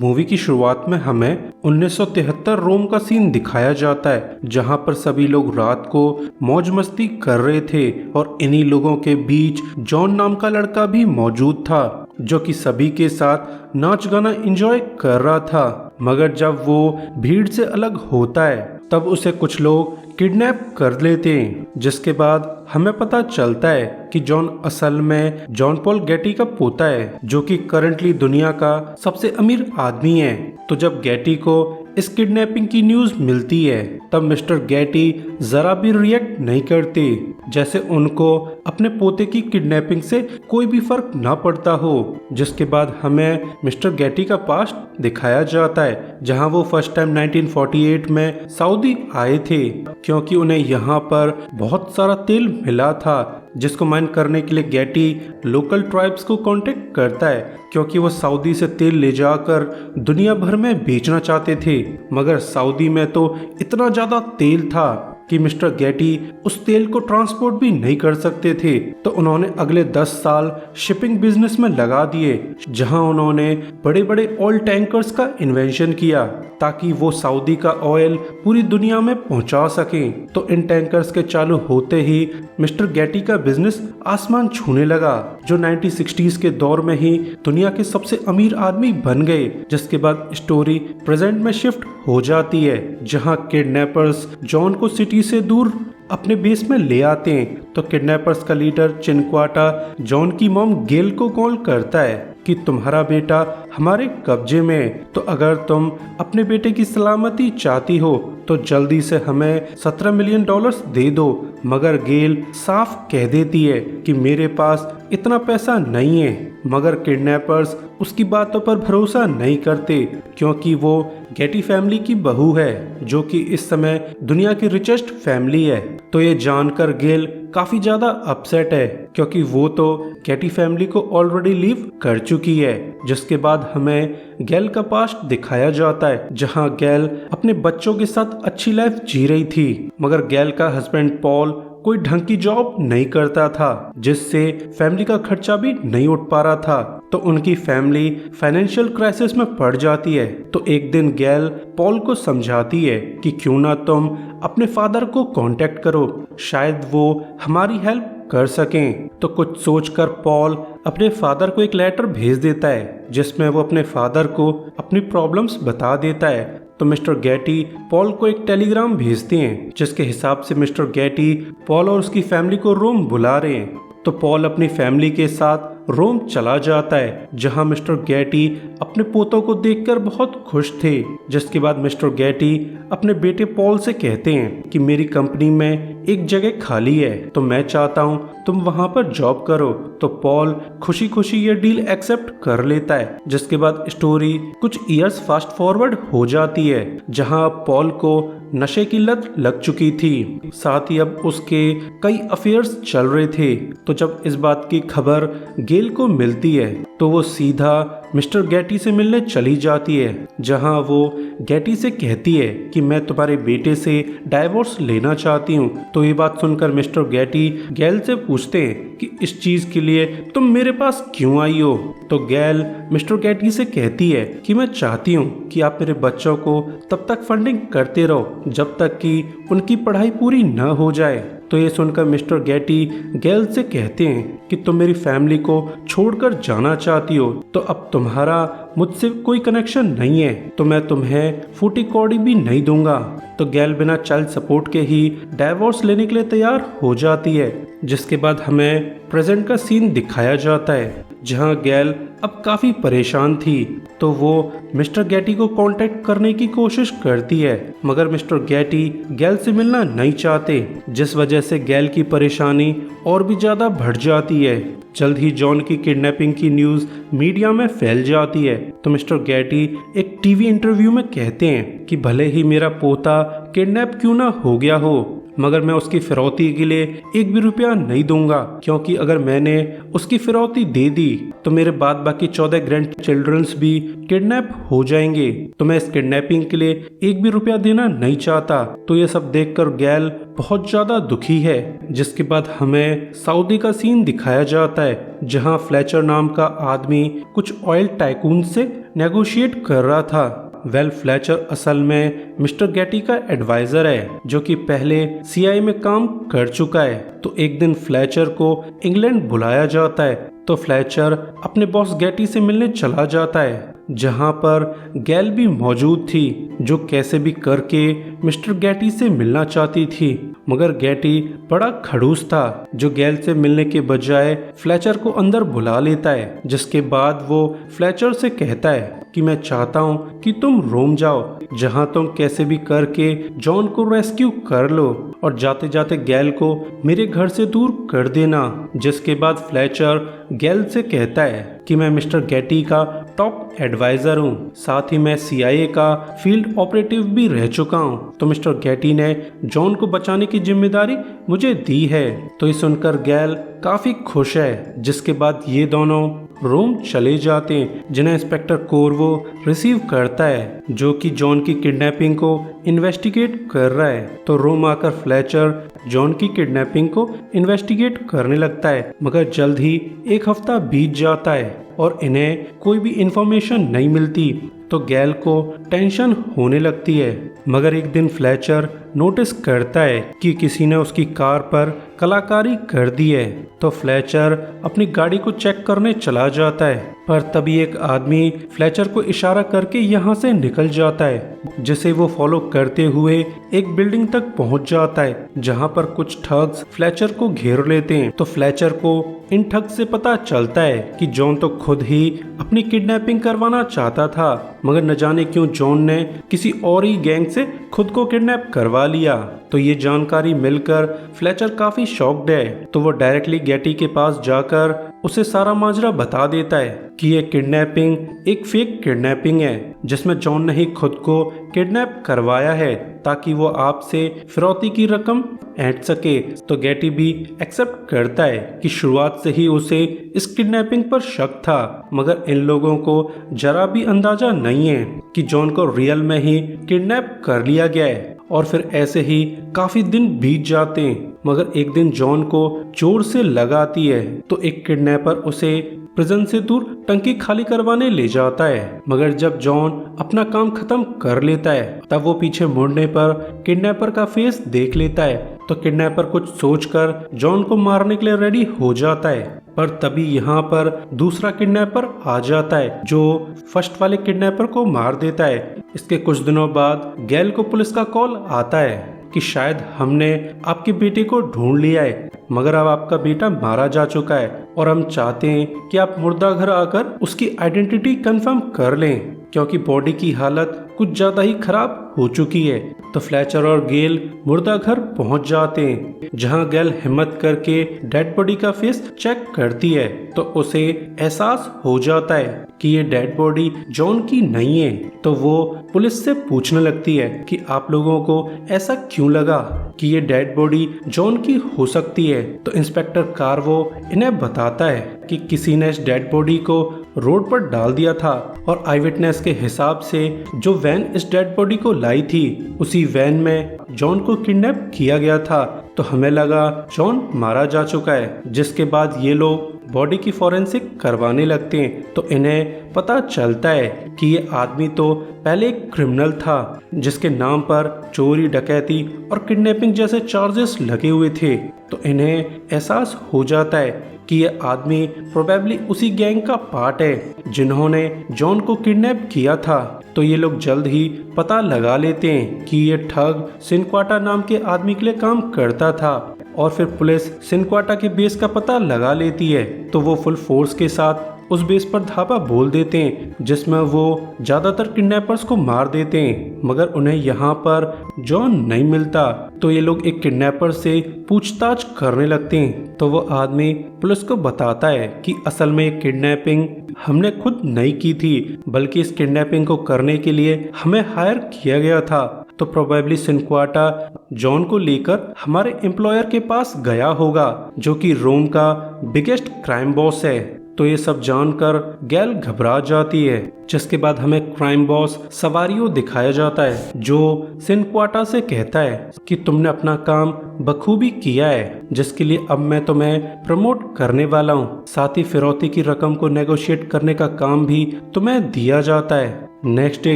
Movie की शुरुआत में हमें 1973 रोम का सीन दिखाया जाता है, जहां पर सभी लोग रात को मौज मस्ती कर रहे थे और इन्हीं लोगों के बीच जॉन नाम का लड़का भी मौजूद था, जो कि सभी के साथ नाच गाना एंजॉय कर रहा था। मगर जब वो भीड़ से अलग होता है तब उसे कुछ लोग किडनैप कर लेते हैं, जिसके बाद हमें पता चलता है कि जॉन असल में जॉन पॉल गेटी का पोता है, जो कि करंटली दुनिया का सबसे अमीर आदमी है। तो जब गेटी को इस किडनैपिंग की न्यूज मिलती है तब मिस्टर गेटी जरा भी रिएक्ट नहीं करते, जैसे उनको अपने पोते की किडनैपिंग से कोई भी फर्क ना पड़ता हो। जिसके बाद हमें मिस्टर गेटी का पास्ट दिखाया जाता है, जहां वो फर्स्ट टाइम 1948 में सऊदी आए थे, क्योंकि उन्हें यहाँ पर बहुत सारा तेल मिला था, जिसको माइन करने के लिए गेटी लोकल ट्राइब्स को कांटेक्ट करता है, क्योंकि वो सऊदी से तेल ले जाकर दुनिया भर में बेचना चाहते थे। मगर सऊदी में तो इतना ज़्यादा तेल था कि मिस्टर गेटी उस तेल को ट्रांसपोर्ट भी नहीं कर सकते थे। तो उन्होंने अगले 10 साल शिपिंग बिजनेस में लगा दिए, जहां उन्होंने बड़े बड़े ऑयल टैंकर्स का इन्वेंशन किया ताकि वो सऊदी का ऑयल पूरी दुनिया में पहुंचा सकें। तो इन टैंकर्स के चालू होते ही मिस्टर गेटी का बिजनेस आसमान छूने लगा, जो 1960s के दौर में ही दुनिया के सबसे अमीर आदमी बन गए। जिसके बाद स्टोरी प्रेजेंट में शिफ्ट हो जाती है, जहां किडनैपर्स जॉन को सिटी से दूर अपने बेस में ले आते हैं। तो किडनैपर्स का लीडर चिनक्वाटा जॉन की मॉम गेल को कॉल करता है कि तुम्हारा बेटा हमारे कब्जे में है, तो अगर तुम अपने बेटे की सलामती चाहती हो तो जल्दी से हमें $17 मिलियन दे दो। मगर गेल साफ कह देती है कि मेरे पास इतना पैसा नहीं है। मगर किडनैपर्स उसकी बातों पर भरोसा नहीं करते, क्योंकि वो गेटी फैमिली की बहू है, जो कि इस समय दुनिया की रिचेस्ट फैमिली है। तो ये जानकर गेल काफी ज्यादा अपसेट है, क्योंकि वो तो गेटी फैमिली को ऑलरेडी लीव कर चुकी है। जिसके बाद हमें गेल का पास्ट दिखाया जाता है, जहां गेल अपने बच्चों के साथ अच्छी लाइफ जी रही थी। मगर गेल का हस्बैंड पॉल कोई ढंग की जॉब नहीं करता था, जिससे फैमिली का खर्चा भी नहीं उठ पा रहा था। तो उनकी फैमिली फाइनेंशियल क्राइसिस में पड़ जाती है। तो एक दिन गेल पॉल को समझाती है कि क्यों ना तुम अपने फादर को कांटेक्ट करो, शायद वो हमारी हेल्प कर सकें। तो कुछ सोचकर पॉल अपने फादर को एक लेटर भेज देता है, जिसमें वो अपने फादर को अपनी प्रॉब्लम्स बता देता है। तो मिस्टर गेटी पॉल को एक टेलीग्राम भेजते हैं, जिसके हिसाब से मिस्टर गेटी पॉल और उसकी फैमिली को रोम बुला रहे हैं। तो पॉल अपनी फैमिली के साथ रोम चला जाता है, जहां मिस्टर गेटी अपने पोतों को देखकर बहुत खुश थे। जिसके बाद मिस्टर गेटी अपने बेटे पॉल से कहते हैं कि मेरी कंपनी में एक जगह खाली है, तो मैं चाहता हूं तुम वहां पर जॉब करो। तो पॉल खुशी खुशी ये डील एक्सेप्ट कर लेता है। जिसके बाद स्टोरी कुछ ईयर्स फास्ट फॉरवर्ड हो जाती है, जहां पॉल को नशे की लत लग चुकी थी, साथ ही अब उसके कई अफेयर्स चल रहे थे। तो जब इस बात की खबर गेल को मिलती है तो वो सीधा मिस्टर गेटी से मिलने चली जाती है, जहां वो गेटी से कहती है कि मैं तुम्हारे बेटे से डाइवोर्स लेना चाहती हूँ। तो ये बात सुनकर मिस्टर गेटी गेल से पूछते हैं कि इस चीज के लिए तुम मेरे पास क्यों आई हो। तो गेल मिस्टर गेटी से कहती है कि मैं चाहती हूँ कि आप मेरे बच्चों को तब तक फंडिंग करते रहो जब तक कि उनकी पढ़ाई पूरी न हो जाए। तो ये सुनकर मिस्टर गेटी गेल से कहते हैं कि तुम मेरी फैमिली को छोड़कर जाना चाहती हो, तो अब तुम्हारा मुझसे कोई कनेक्शन नहीं है, तो मैं तुम्हें फूटी कौड़ी भी नहीं दूंगा। तो गेल बिना चाइल्ड सपोर्ट के ही डाइवोर्स लेने के लिए तैयार हो जाती है। जिसके बाद हमें प्रेजेंट का सीन दिखाया जाता है, जहां गेल अब काफी परेशान थी। तो वो मिस्टर गेटी को कांटेक्ट करने की कोशिश करती है, मगर मिस्टर गेटी गेल से मिलना नहीं चाहते, जिस वजह से गेल की परेशानी और भी ज्यादा बढ़ जाती है। जल्द ही जॉन की किडनैपिंग की न्यूज मीडिया में फैल जाती है। तो मिस्टर गेटी एक टीवी इंटरव्यू में कहते हैं कि भले ही मेरा पोता किडनैप क्यों ना हो गया हो, मगर मैं उसकी फिरौती के लिए एक भी रुपया नहीं दूंगा, क्योंकि अगर मैंने उसकी फिरौती दे दी तो मेरे बाद बाकी 14 ग्रैंड चिल्ड्रंस भी किडनैप हो जाएंगे। तो मैं इस किडनैपिंग के लिए एक भी रुपया देना नहीं चाहता। तो ये सब देखकर गैल बहुत ज्यादा दुखी है। जिसके बाद हमें सऊदी का सीन दिखाया जाता है, जहां फ्लेचर नाम का आदमी कुछ ऑयल टाइकून से नेगोशिएट कर रहा था। फ्लेचर असल में मिस्टर गेटी का एडवाइजर है, जो कि पहले सीआईए में काम कर चुका है। तो एक दिन फ्लेचर को इंग्लैंड बुलाया जाता है, तो फ्लेचर अपने बॉस गेटी से मिलने चला जाता है, जहां पर गैल भी मौजूद थी, जो कैसे भी करके मिस्टर गेटी से मिलना चाहती थी। मगर गेटी बड़ा खड़ूस था, जो गैल से मिलने के बजाय फ्लेचर को अंदर बुला लेता है। जिसके बाद वो फ्लेचर से कहता है कि मैं चाहता हूँ कि तुम रोम जाओ, जहाँ तुम कैसे भी करके जॉन को रेस्क्यू कर लो और जाते जाते गैल को मेरे घर से दूर कर देना। जिसके बाद फ्लेचर गैल से कहता है कि मैं मिस्टर गेटी का टॉप एडवाइजर हूँ, साथ ही मैं सीआईए का फील्ड ऑपरेटिव भी रह चुका हूँ। तो मिस्टर गेटी ने जॉन को बचाने की जिम्मेदारी मुझे दी है। तो ये सुनकर गैल काफी खुश है। जिसके बाद ये दोनों रोम चले जाते हैं, जिन्हें इंस्पेक्टर कोर्वो रिसीव करता है, जो कि जॉन की किडनैपिंग को इन्वेस्टिगेट कर रहा है। तो रोम आकर फ्लेचर जॉन की किडनैपिंग को इन्वेस्टिगेट करने लगता है। मगर जल्द ही एक हफ्ता बीत जाता है और इन्हें कोई भी इंफॉर्मेशन नहीं मिलती। तो गैल को टेंशन होने लगती है। मगर एक दिन फ्लेचर नोटिस करता है कि किसी ने उसकी कार पर कलाकारी कर दी है। तो फ्लेचर अपनी गाड़ी को चेक करने चला जाता है, पर तभी एक आदमी फ्लेचर को इशारा करके यहाँ से निकल जाता है, जिसे वो फॉलो करते हुए एक बिल्डिंग तक पहुँच जाता है, जहाँ पर कुछ ठग्स फ्लेचर को घेर लेते हैं। तो फ्लेचर को इन ठग्स से पता चलता है कि जॉन तो खुद ही अपनी किडनैपिंग करवाना चाहता था, मगर न जाने क्यों जॉन ने किसी और ही गैंग से खुद को किडनैप करवा लिया। तो ये जानकारी मिलकर फ्लेचर काफी शॉक्ड है। तो वो डायरेक्टली गेटी के पास जाकर उसे सारा माजरा बता देता है कि ये किडनैपिंग एक फेक किडनैपिंग है, जिसमें जॉन ने ही खुद को किडनैप करवाया है ताकि वो आपसे फिरौती की रकम ऐंठ सके। तो गेटी भी एक्सेप्ट करता है कि शुरुआत से ही उसे इस किडनैपिंग पर शक था, मगर इन लोगों को जरा भी अंदाजा नहीं है कि जॉन को रियल में ही किडनैप कर लिया गया है। और फिर ऐसे ही काफी दिन बीत जाते हैं। मगर एक दिन जॉन को जोर से लगाती है, तो एक किडनैपर उसे प्रिजन से दूर टंकी खाली करवाने ले जाता है। मगर जब जॉन अपना काम खत्म कर लेता है, तब वो पीछे मुड़ने पर किडनैपर का फेस देख लेता है। तो किडनैपर कुछ सोचकर जॉन को मारने के लिए रेडी हो जाता है, पर तभी यहाँ पर दूसरा किडनैपर आ जाता है, जो फर्स्ट वाले किडनैपर को मार देता है। इसके कुछ दिनों बाद गैल को पुलिस का कॉल आता है कि शायद हमने आपके बेटे को ढूंढ लिया है, मगर अब आपका बेटा मारा जा चुका है और हम चाहते हैं कि आप मुर्दा घर आकर उसकी आइडेंटिटी कंफर्म कर लें, क्योंकि बॉडी की हालत कुछ ज्यादा ही खराब हो चुकी है। तो फ्लेचर और गेल मुर्दा घर पहुंच जाते हैं, जहां गेल हिम्मत करके डेड बॉडी का फेस चेक करती है। तो उसे एहसास हो जाता है कि ये डेड बॉडी जॉन की नहीं है। तो वो पुलिस से पूछने लगती है कि आप लोगों को ऐसा क्यों लगा कि ये डेड बॉडी जॉन की हो सकती है। तो इंस्पेक्टर कार्वो इन्हें बताता है कि किसी ने इस डेड बॉडी को रोड पर डाल दिया था, और आई विटनेस के हिसाब से जो वैन इस डेड बॉडी को लाई थी, उसी वैन में जॉन को किडनैप किया गया था। तो हमें लगा जॉन मारा जा चुका है। जिसके बाद ये लोग बॉडी की फॉरेंसिक करवाने लगते हैं। तो इन्हें पता चलता है कि ये आदमी तो पहले एक क्रिमिनल था, जिसके नाम पर चोरी, डकैती और किडनैपिंग जैसे चार्जेस लगे हुए थे। तो इन्हें एहसास हो जाता है कि ये आदमी प्रोबेबली उसी गैंग का पार्ट है जिन्होंने जॉन को किडनैप किया था। तो ये लोग जल्द ही पता लगा लेते हैं कि ये ठग सिनक्वाटा नाम के आदमी के लिए काम करता था, और फिर पुलिस सिनक्वाटा के बेस का पता लगा लेती है। तो वो फुल फोर्स के साथ उस बेस पर धावा बोल देते हैं, जिसमें वो ज्यादातर किडनैपर्स को मार देते हैं, मगर उन्हें यहाँ पर जॉन नहीं मिलता। तो ये लोग एक किडनैपर से पूछताछ करने लगते हैं। तो वो आदमी पुलिस को बताता है कि असल में ये किडनैपिंग हमने खुद नहीं की थी, बल्कि इस किडनैपिंग को करने के लिए हमें हायर किया गया था। तो प्रोबेबली सिनक्वाटा जॉन को लेकर हमारे एम्प्लॉयर के पास गया होगा, जो कि रोम का बिगेस्ट क्राइम बॉस है। तो ये सब जानकर गैल घबरा जाती है, जिसके बाद हमें क्राइम बॉस सवारियो दिखाया जाता है, जो सिनक्वाटा से कहता है कि तुमने अपना काम बखूबी किया है, जिसके लिए अब मैं तुम्हें प्रमोट करने वाला हूँ। साथ ही फिरौती की रकम को नेगोशिएट करने का काम भी तुम्हें दिया जाता है। नेक्स्ट डे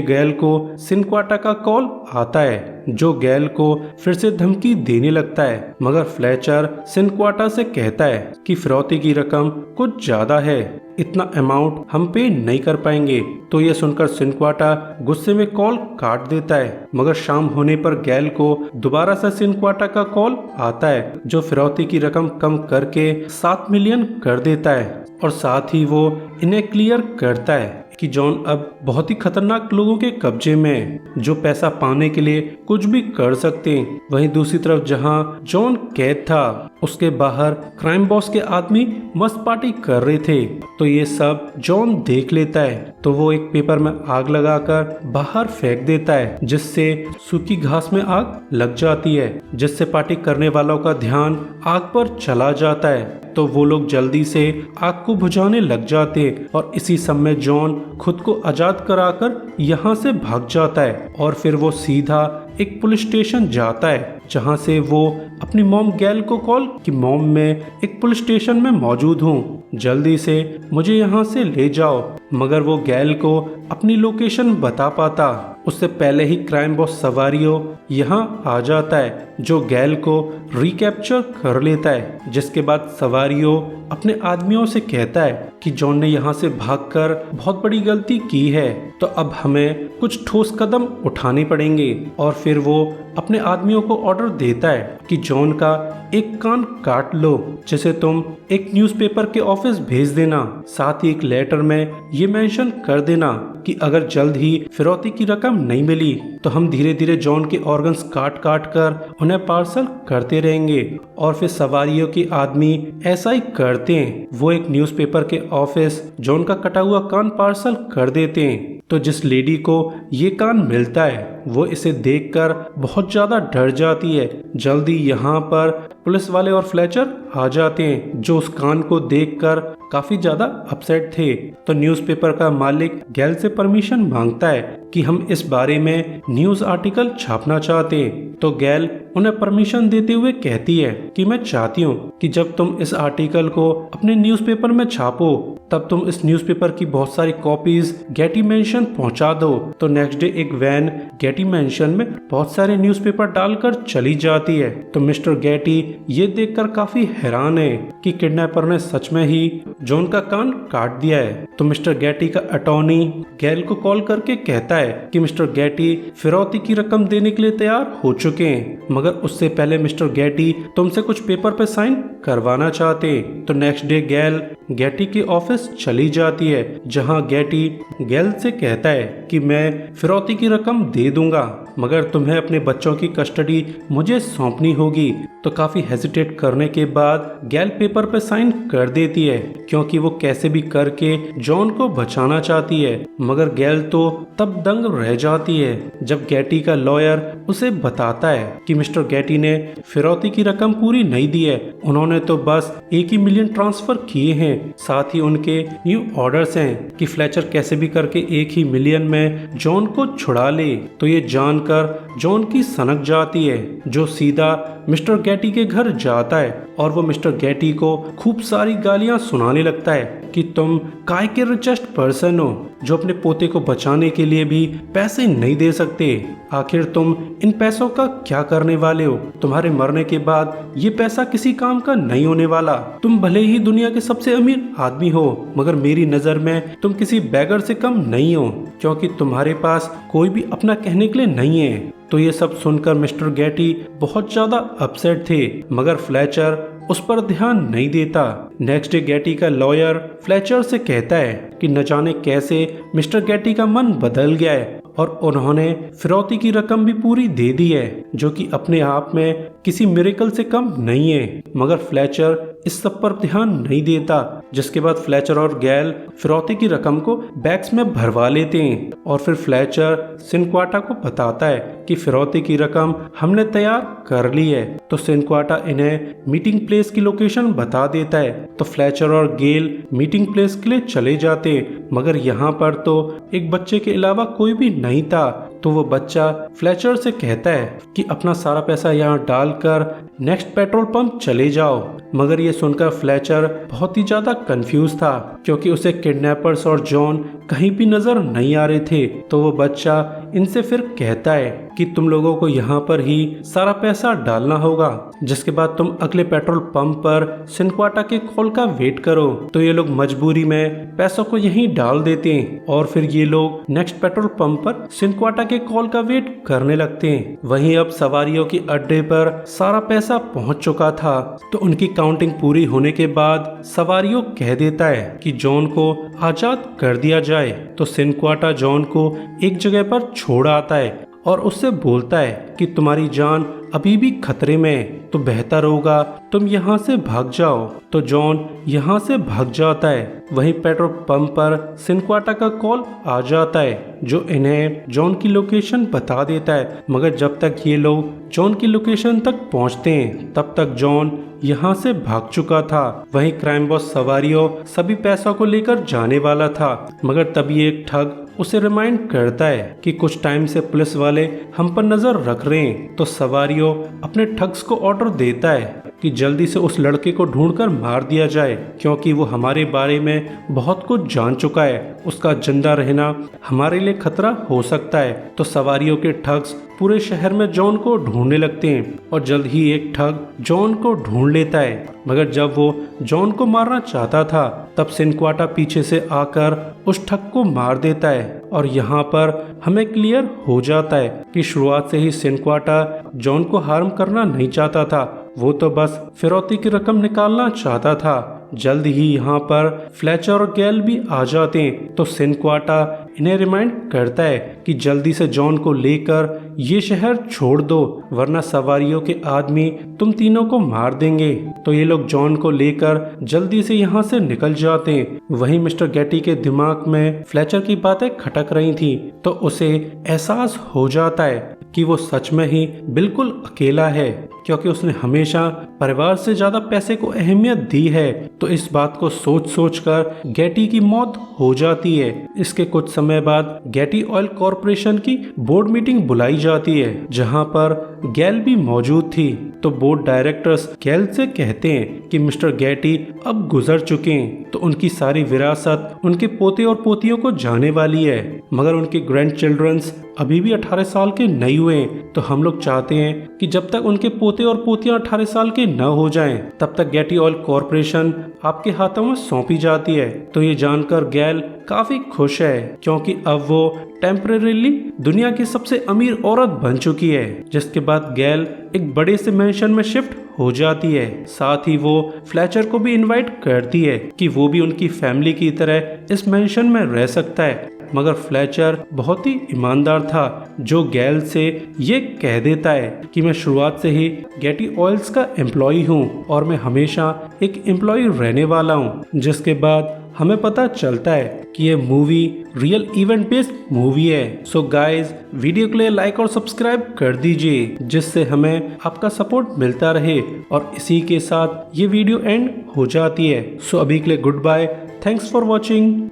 गैल को सिनक्वाटा का कॉल आता है, जो गैल को फिर से धमकी देने लगता है, मगर फ्लेचर सिनक्वाटा से कहता है कि फिरौती की रकम कुछ ज्यादा है, इतना अमाउंट हम पे नहीं कर पाएंगे। तो ये सुनकर सिनक्वाटा गुस्से में कॉल काट देता है, मगर शाम होने पर गैल को दोबारा से सिनक्वाटा का कॉल आता है, जो फिरौती की रकम कम करके 7 मिलियन कर देता है, और साथ ही वो इन्हें क्लियर करता है कि जॉन अब बहुत ही खतरनाक लोगों के कब्जे में है, जो पैसा पाने के लिए कुछ भी कर सकते हैं। वहीं दूसरी तरफ जहां जॉन कैद था, उसके बाहर क्राइम बॉस के आदमी मस्त पार्टी कर रहे थे। तो ये सब जॉन देख लेता है, तो वो एक पेपर में आग लगाकर बाहर फेंक देता है, जिससे सूखी घास में आग लग जाती है, जिससे पार्टी करने वालों का ध्यान आग पर चला जाता है। तो वो लोग जल्दी से आग को बुझाने लग जाते हैं, और इसी समय जॉन खुद को आजाद कराकर यहाँ से भाग जाता है, और फिर वो सीधा एक पुलिस स्टेशन जाता है, जहाँ से वो अपनी मॉम गैल को कॉल कि मॉम मैं एक पुलिस स्टेशन में मौजूद हूँ, जल्दी से मुझे यहाँ से ले जाओ। मगर वो गैल को अपनी लोकेशन बता पाता, उससे पहले ही क्राइम बॉस सवारियो यहाँ आ जाता है, जो गैल को रिकैप्चर कर लेता है। जिसके बाद सवारियो अपने आदमियों से कहता है कि जॉन ने यहाँ से भागकर बहुत बड़ी गलती की है, तो अब हमें कुछ ठोस कदम उठाने पड़ेंगे। और फिर वो अपने आदमियों को ऑर्डर देता है कि जॉन का एक कान काट लो, जिसे तुम एक न्यूज़पेपर के ऑफिस भेज देना। साथ ही एक लेटर में ये मेंशन कर देना कि अगर जल्द ही फिरौती की रकम नहीं मिली तो हम धीरे धीरे जॉन के ऑर्गन्स काट काट कर उन्हें पार्सल करते रहेंगे। और फिर सवारियों के आदमी ऐसा ही करते हैं, वो एक न्यूज़पेपर के ऑफिस जॉन का कटा हुआ कान पार्सल कर देते हैं। तो जिस लेडी को ये कान मिलता है, वो इसे देखकर बहुत ज्यादा डर जाती है। जल्दी यहाँ पर पुलिस वाले और फ्लेचर आ जाते हैं, जो उस कान को देखकर काफी ज्यादा अपसेट थे। तो न्यूज़पेपर का मालिक गैल से परमिशन मांगता है कि हम इस बारे में न्यूज आर्टिकल छापना चाहते हैं। तो गैल उन्हें परमिशन देते हुए कहती है कि मैं चाहती हूँ कि जब तुम इस आर्टिकल को अपने न्यूज़पेपर में छापो, तब तुम इस न्यूज़पेपर की बहुत सारी कॉपीज गेटी मेंशन पहुंचा दो। तो नेक्स्ट डे एक वैन गेटी मेंशन में बहुत सारे न्यूज़पेपर डालकर चली जाती है। तो मिस्टर गेटी ये देखकर काफी हैरान है कि किडनैपर ने सच में ही जॉन का कान काट दिया है। तो मिस्टर गेटी का अटॉर्नी गैल को कॉल करके कहता है कि मिस्टर गेटी फिरौती की रकम देने के लिए तैयार हो चुके हैं, मगर उससे पहले मिस्टर गेटी तुमसे कुछ पेपर पे साइन करवाना चाहते हैं। तो नेक्स्ट डे गैल गेटी के ऑफिस चली जाती है, जहां गेटी गैल से कहता है कि मैं फिरौती की रकम दे दूंगा, मगर तुम्हें अपने बच्चों की कस्टडी मुझे सौंपनी होगी। तो काफी हेजिटेट करने के बाद गैल पेपर पे साइन कर देती है, क्योंकि वो कैसे भी करके जॉन को बचाना चाहती है। मगर गैल तो तब दंग रह जाती है जब गेटी का लॉयर उसे बताता है कि मिस्टर गेटी ने फिरौती की रकम पूरी नहीं दी है, उन्होंने तो बस 1 मिलियन ट्रांसफर किए हैं। साथ ही उनके न्यू ऑर्डर्स हैं कि फ्लेचर कैसे भी करके 1 मिलियन में जॉन को छुड़ा ले। तो ये जानकर जॉन की सनक जाती है, जो सीधा मिस्टर गेटी के घर जाता है, और वो मिस्टर गेटी को खूब सारी गालियां सुनाने लगता है कि तुम काय के रिचेस्ट पर्सन हो, जो अपने पोते को बचाने के लिए भी पैसे नहीं दे सकते। आखिर तुम इन पैसों का क्या करने वाले हो? तुम्हारे मरने के बाद ये पैसा किसी काम का नहीं होने वाला। तुम भले ही दुनिया के सबसे अमीर आदमी हो, मगर मेरी नजर में तुम किसी बैगर से कम नहीं हो, क्योंकि तुम्हारे पास कोई भी अपना कहने के लिए नहीं है। तो ये सब सुनकर मिस्टर गेटी बहुत ज्यादा अपसेट थे, मगर फ्लेचर उस पर ध्यान नहीं देता। नेक्स्ट डे गेटी का लॉयर फ्लेचर से कहता है कि न जाने कैसे मिस्टर गेटी का मन बदल गया है, और उन्होंने फिरौती की रकम भी पूरी दे दी है, जो कि अपने आप में किसी मिरेकल से कम नहीं है, मगर फ्लेचर इस सब पर ध्यान नहीं देता। जिसके बाद फ्लेचर और गैल फिरौती की रकम को बैग्स में भरवा लेते हैं और फिर फ्लेचर सिनक्वाटा को बताता है कि फिरौती की रकम हमने तैयार कर ली है। तो सिनक्वाटा इन्हें मीटिंग प्लेस की लोकेशन बता देता है। तो फ्लेचर और गेल मीटिंग प्लेस के लिए चले जाते हैं, मगर यहाँ पर तो एक बच्चे के अलावा कोई भी नहीं था। तो वो बच्चा फ्लेचर से कहता है कि अपना सारा पैसा यहाँ डालकर नेक्स्ट पेट्रोल पंप चले जाओ। मगर ये सुनकर फ्लेचर बहुत ही ज्यादा कंफ्यूज था, क्योंकि उसे किडनैपर्स और जॉन कहीं भी नजर नहीं आ रहे थे। तो वो बच्चा इनसे फिर कहता है कि तुम लोगों को यहाँ पर ही सारा पैसा डालना होगा, जिसके बाद तुम अगले पेट्रोल पंप पर सिनक्वाटा के कॉल का वेट करो। तो ये लोग मजबूरी में पैसों को यहीं डाल देते हैं और फिर ये लोग नेक्स्ट पेट्रोल पंप पर सिनक्वाटा के कॉल का वेट करने लगते हैं। वहीं अब सवारियों के अड्डे पर सारा पैसा पहुंच चुका था। तो उनकी काउंटिंग पूरी होने के बाद सवारियों कह देता है कि जॉन को आजाद कर दिया जाए। तो सिनक्वाटा जॉन को एक जगह पर छोड़ आता है और उससे बोलता है कि तुम्हारी जान अभी भी खतरे में है, तो बेहतर होगा तुम यहाँ से भाग जाओ। तो जॉन यहाँ से भाग जाता है। वहीं पेट्रोल पंप पर सिनक्वाटा का कॉल आ जाता है, जो इन्हें जॉन की लोकेशन बता देता है। मगर जब तक ये लोग जॉन की लोकेशन तक पहुँचते हैं, तब तक जॉन यहाँ से भाग चुका था। वहीं क्राइम बॉस सवारियों सभी पैसों को लेकर जाने वाला था, मगर तभी एक ठग उसे रिमाइंड करता है कि कुछ टाइम से पुलिस वाले हम पर नजर रख रहे हैं। तो सवारियों अपने ठग्स को ऑर्डर देता है कि जल्दी से उस लड़के को ढूंढकर मार दिया जाए, क्योंकि वो हमारे बारे में बहुत कुछ जान चुका है। उसका जिंदा रहना हमारे लिए खतरा हो सकता है। तो सवारियों के ठग्स पूरे शहर में जॉन को ढूंढने लगते हैं और जल्द ही एक ठग जॉन को ढूंढ लेता है। मगर जब वो जॉन को मारना चाहता था, तब सिनक्वाटा पीछे से आकर उस ठग को मार देता है। और यहाँ पर हमें क्लियर हो जाता है कि शुरुआत से ही सिनक्वाटा जॉन को हार्म करना नहीं चाहता था, वो तो बस फिरौती की रकम निकालना चाहता था। जल्द ही यहाँ पर फ्लेचर और गैल भी आ जाते हैं। तो सिनक्वाटा इन्हें रिमाइंड करता है कि जल्दी से जॉन को लेकर ये शहर छोड़ दो, वरना सवारियों के आदमी तुम तीनों को मार देंगे। तो ये लोग जॉन को लेकर जल्दी से यहाँ से निकल जाते हैं। वहीं मिस्टर गेटी के दिमाग में फ्लेचर की बातें खटक रही थी, तो उसे एहसास हो जाता है कि वो सच में ही बिल्कुल अकेला है, क्योंकि उसने हमेशा परिवार से ज्यादा पैसे को अहमियत दी है। तो इस बात को सोच सोच कर गेटी की मौत हो जाती है। इसके कुछ समय बाद गेटी ऑयल कॉरपोरेशन की बोर्ड मीटिंग बुलाई जाती है, जहां पर गैल भी मौजूद थी। तो बोर्ड डायरेक्टर्स गैल से कहते हैं कि मिस्टर गेटी अब गुजर चुके हैं, तो उनकी सारी विरासत उनके पोते और पोतियों को जाने वाली है, मगर उनके ग्रैंड चिल्ड्रंस अभी भी 18 साल के नहीं हुए। तो हम लोग चाहते हैं कि जब तक उनके पोते और पोतियां 18 साल के न हो जाएं, तब तक गेटी ऑयल कॉरपोरेशन आपके हाथों में सौंपी जाती है। तो ये जानकर गैल काफी खुश है, क्योंकि अब वो टेम्परेरीली दुनिया की सबसे अमीर औरत बन चुकी है। जिसके बाद गैल एक बड़े से मैंशन में शिफ्ट हो जाती है। साथ ही वो फ्लेचर को भी इनवाइट करती है कि वो भी उनकी फैमिली की तरह इस मैंशन में रह सकता है। मगर फ्लेचर बहुत ही ईमानदार था, जो गैल से ये कह देता है कि मैं शुरुआत से ही गेटी ऑयल्स का एम्प्लॉय हूँ और मैं हमेशा एक एम्प्लॉय रहने वाला हूँ। जिसके बाद हमें पता चलता है कि ये movie real event based movie है। सो गाइज, वीडियो के लिए लाइक और सब्सक्राइब कर दीजिए, जिससे हमें आपका सपोर्ट मिलता रहे। और इसी के साथ ये वीडियो एंड हो जाती है। सो अभी के लिए good bye, thanks for watching.